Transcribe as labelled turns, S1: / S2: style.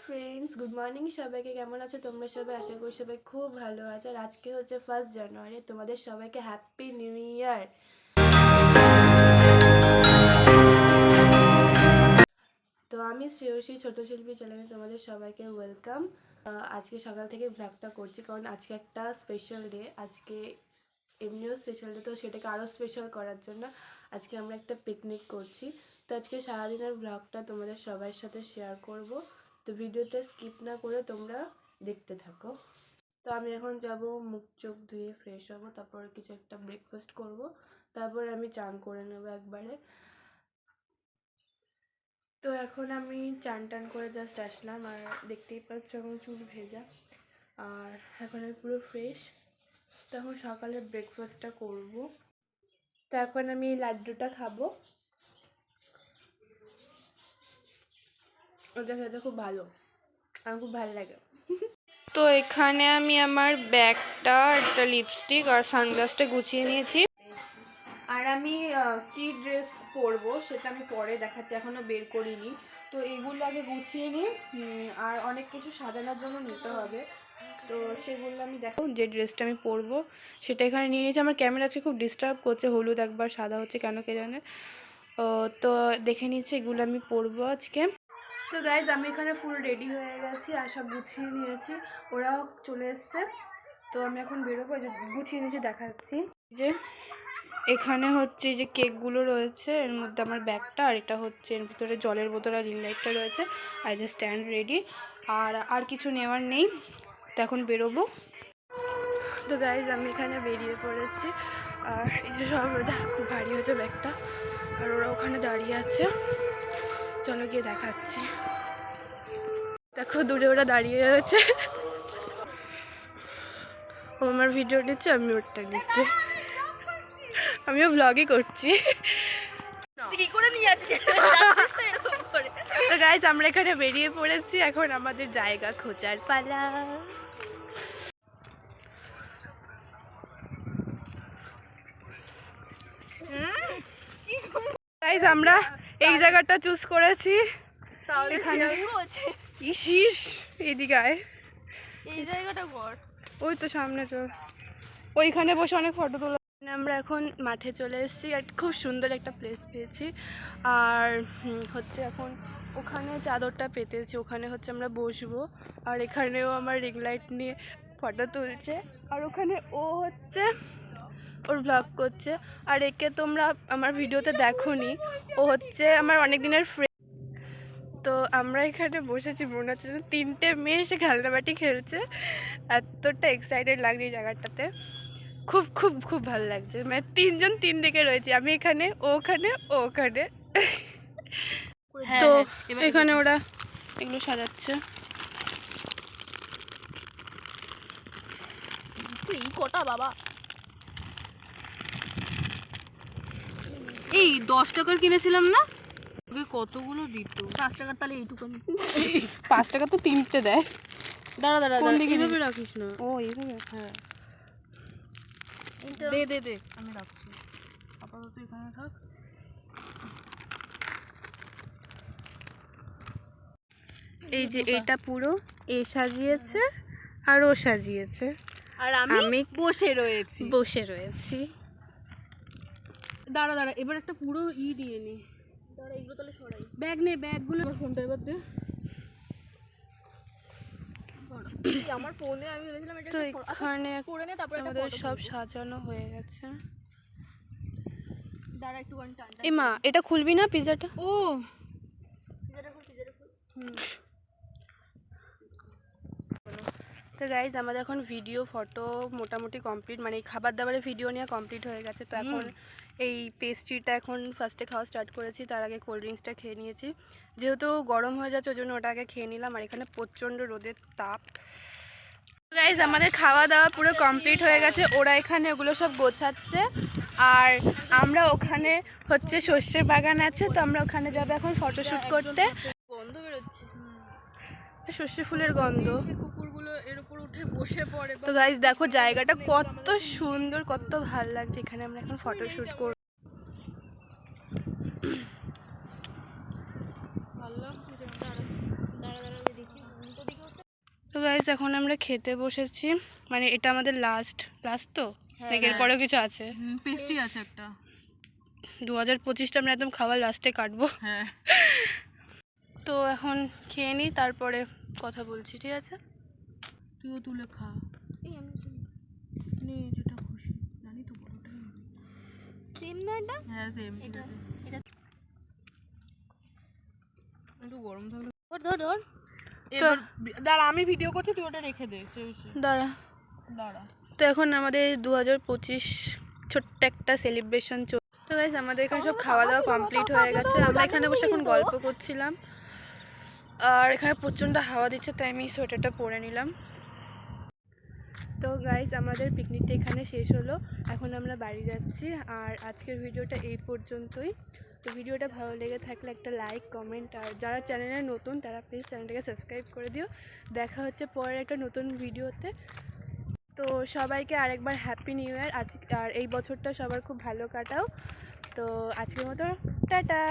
S1: Friends, good morning সবাইকে। কেমন আছো তোমরা সবাই? আশা করি সবাই খুব ভালো আছে। আর আজকে হচ্ছে 1 জানুয়ারি। তোমাদের সবাইকে হ্যাপি নিউ ইয়ার। তো আমি শ্রেয়সী ছোট শিল্পী চ্যানেলে তোমাদের সবাইকে ওয়েলকাম। আজকে সকাল থেকে ব্লগটা করছি কারণ আজকে একটা স্পেশাল ডে। আজকে এমনিও স্পেশাল ডে, তো সেটাকে আরও স্পেশাল করার জন্য আজকে আমরা একটা পিকনিক করছি। তো আজকে সারাদিনের ব্লগটা তোমাদের সবার সাথে শেয়ার করব। তো ভিডিওটা স্কিপ না করে তোমরা দেখতে থাকো। তো আমি এখন যাব, মুখ চোখ ধুয়ে ফ্রেশ হব, তারপর কিছু একটা ব্রেকফাস্ট করব, তারপর আমি চান করে নেব একবারে। তো এখন আমি চান টান করে জাস্ট আসলাম, আর দেখতেই পাচ্ছ এখন চুল ভেজা, আর এখন আমি পুরো ফ্রেশ। তো এখন সকালে ব্রেকফাস্টটা করব। তো এখন আমি লাড্ডুটা খাবো, ওটা খেতে খুব ভালো, আমার খুব ভালো লাগে। তো এখানে আমি আমার ব্যাগটা, একটা লিপস্টিক আর সানগ্লাসটা গুছিয়ে নিয়েছি। আর আমি কি ড্রেস পরবো সেটা আমি পরে দেখাচ্ছি, এখনও বের করিনি। তো এগুলো আগে গুছিয়ে নিই, আর অনেক কিছু সাজানোর জন্য নিতে হবে। তো সেগুলো আমি দেখো, যে ড্রেসটা আমি পরবো সেটা এখানে নিয়ে নিয়েছি। আমার ক্যামেরা আজকে খুব ডিস্টার্ব করছে, হলুদ একবার সাদা হচ্ছে কেন কে জানে। তো দেখে নিচ্ছি এগুলো আমি পরবো আজকে। তো গাইজ আমি এখানে ফুল রেডি হয়ে গেছি আর সব গুছিয়ে নিয়েছি, ওরাও চলে এসছে। তো আমি এখন বেরোবো, যে গুছিয়ে নিয়েছি দেখাচ্ছি। যে এখানে হচ্ছে যে কেকগুলো রয়েছে, এর মধ্যে আমার ব্যাগটা, আর এটা হচ্ছে এর ভিতরে জলের বোতল আর রিং লাইটটা রয়েছে, আর যে স্ট্যান্ড রেডি। আর কিছু নেওয়ার নেই। তো এখন বেরোবো। তো গাইজ আমি এখানে বেরিয়ে পড়েছি, আর এই যে সব রোজা খুব ভারী হয়েছে ব্যাগটা, আর ওরা ওখানে দাঁড়িয়ে আছে। চলো গিয়ে দেখাচ্ছি। দেখো দূরে ওরা দাঁড়িয়ে রয়েছে, ও আমার ভিডিও নিচ্ছে, আমি ওরটা নিচ্ছি, আমিও ব্লগই করছি। তো গাইজ আমরা এখানে বেরিয়ে পড়েছি, এখন আমাদের জায়গা খোঁজার পালা। গাইজ আমরা এই জায়গাটা চুজ করেছি। এখানে এইদিকে আয়, এই জায়গাটা কর, ওই তো সামনে চল, ওইখানে বসে অনেক ফটো তোলা। আমরা এখন মাঠে চলে এসেছি, আর খুব সুন্দর একটা প্লেস পেয়েছি। আর হচ্ছে এখন ওখানে চাদরটা পেতেছি, ওখানে হচ্ছে আমরা বসবো। আর এখানেও আমার রিং লাইট নিয়ে ফটো তুলছে, আর ওখানে ও হচ্ছে ওর ব্লগ করছে। আর একে তোমরা আমার ভিডিওতে দেখোনি, ও হচ্ছে আমার অনেক দিনের ফ্রেন্ড। তো আমরা এখানে বসেছি, মনে হচ্ছে 3টে মেয়ে এসে খেলনাবাটি খেলছে। এতটা এক্সাইটেড লাগছে এই জায়গাটাতে, খুব খুব খুব ভালো লাগছে। মানে 3জন 3 দিকে রয়েছে, আমি এখানে, ও ওখানে, ও ওখানে। তো এখানে ওরা এগুলো সাজাচ্ছে।
S2: কটা বাবা, এই 10 টাকার কিনেছিলাম না, কতগুলো দিত? 5 টাকার, তাহলে এইটুকু
S1: 5 টাকা তো 3টে দেয়।
S2: দাঁড়া দাঁড়া,
S1: কোন দিকে
S2: এইভাবে রাখিস না।
S1: ও এইভাবে,
S2: হ্যাঁ দে দে দে, আমি রাখছি, আপাতত এখানে থাক।
S1: এই যে এটা পুরো এ সাজিয়েছে আর ও সাজিয়েছে,
S2: আর আমি বসে
S1: রয়েছি।
S2: দাঁড়া দাঁড়া, এবার একটা পুরো দিয়ে নি। দাঁড়া, এগুলো তাহলে সরাই, ব্যাগ নে, ব্যাগগুলো। আমার ফোনটা এবার দে। আমার ফোনে আমি ভেবেছিলাম এটা
S1: তো এখানে
S2: করে নে, তারপর
S1: আমাদের সব সাজানো হয়ে গেছে।
S2: দাঁড়া একটু টানটা।
S1: এ মা, এটা খুলবি না পিজাটা?
S2: ও
S1: পিজাটা খুল। তো গাইজ আমাদের এখন ভিডিও ফটো মোটামুটি কমপ্লিট, মানে এই খাবার দাবারের ভিডিও নিয়ে কমপ্লিট হয়ে গেছে। তো এখন এই পেস্ট্রিটা এখন ফার্স্টে খাওয়া স্টার্ট করেছি, তার আগে কোল্ড ড্রিঙ্কসটা খেয়ে নিয়েছি। যেহেতু গরম হয়ে যাচ্ছে ওই জন্য ওটা আগে খেয়ে নিলাম, আর এখানে প্রচণ্ড রোদের তাপ। গাইজ আমাদের খাওয়া দাওয়া পুরো কমপ্লিট হয়ে গেছে, ওরা এখানে ওগুলো সব গোছাচ্ছে, আর আমরা ওখানে হচ্ছে সর্ষের বাগান আছে, তো আমরা ওখানে যাবো এখন ফটোশ্যুট করতে।
S2: গন্ধ বেরোচ্ছে,
S1: সর্ষে ফুলের গন্ধ,
S2: কুকুরগুলো এর উপর উঠে বসে পড়ে।
S1: তো গাইজ দেখো জায়গাটা কত সুন্দর, কত ভালো লাগছে। এখানে আমরা এখন ফটোশ্যুট করব। তো গাইস এখন আমরা খেতে বসেছি, মানে এটা আমাদের লাস্ট তো নাকি এর পরেও কিছু আছে?
S2: পেস্ট্রি আছে একটা।
S1: 2025টা আমরা একদম খাওয়ার লাস্টে কাটবো।
S2: হ্যাঁ
S1: তো এখন খেয়ে নিই, তারপরে কথা বলছি, ঠিক আছে?
S2: তুইও তুলে খা। নে যেটা খুশি, জানি তো বড়টাই
S1: সেম না এটা?
S2: হ্যাঁ সেম।
S1: এটা
S2: একটু গরম থাকলে
S1: ধর
S2: এবার দাঁড়া, আমি ভিডিও করছি, তুই ওটা রেখে দে।
S1: দাঁড়া। তো এখন আমাদের 2025 ছোট্ট একটা সেলিব্রেশন চল। তো গাইস আমাদের এখানে সব খাওয়া দাওয়া কমপ্লিট হয়ে গেছে, আমরা এখানে বসে এখন গল্প করছিলাম, আর এখানে প্রচণ্ড হাওয়া দিচ্ছে তাই আমি সোয়েটারটা পরে নিলাম। তো গাইস আমাদের পিকনিকটা এখানে শেষ হলো, এখন আমরা বাড়ি যাচ্ছি। আর আজকের ভিডিওটা এই পর্যন্তই। তো ভিডিওটা ভালো লেগে থাকলে একটা লাইক, কমেন্ট, আর যারা চ্যানেলে নতুন তারা প্লিজ চ্যানেলটাকে সাবস্ক্রাইব করে দিও। দেখা হচ্ছে পরের একটা নতুন ভিডিওতে। তো সবাইকে আরেকবার হ্যাপি নিউ ইয়ার। আর এই বছরটা সবার খুব ভালো কাটাও। তো আজকের মতো টাটা।